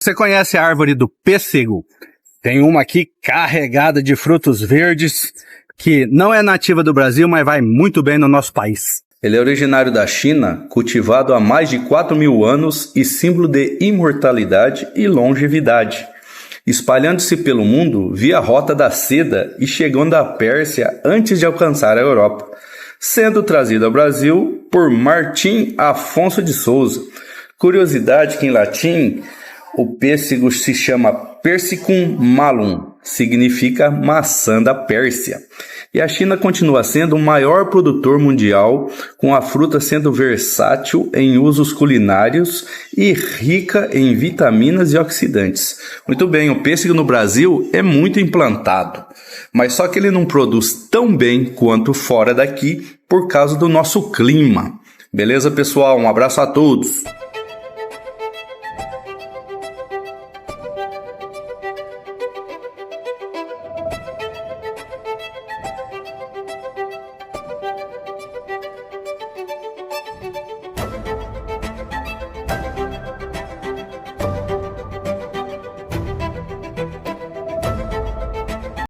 Você conhece a árvore do pêssego? Tem uma aqui carregada de frutos verdes que não é nativa do Brasil, mas vai muito bem no nosso país. Ele é originário da China, cultivado há mais de 4.000 anos e símbolo de imortalidade e longevidade. Espalhando-se pelo mundo via a Rota da Seda e chegando à Pérsia antes de alcançar a Europa, sendo trazido ao Brasil por Martim Afonso de Souza. Curiosidade que em latim o pêssego se chama Persicum malum, significa maçã da Pérsia. E a China continua sendo o maior produtor mundial, com a fruta sendo versátil em usos culinários e rica em vitaminas e oxidantes. Muito bem, o pêssego no Brasil é muito implantado, mas só que ele não produz tão bem quanto fora daqui por causa do nosso clima. Beleza, pessoal? Um abraço a todos!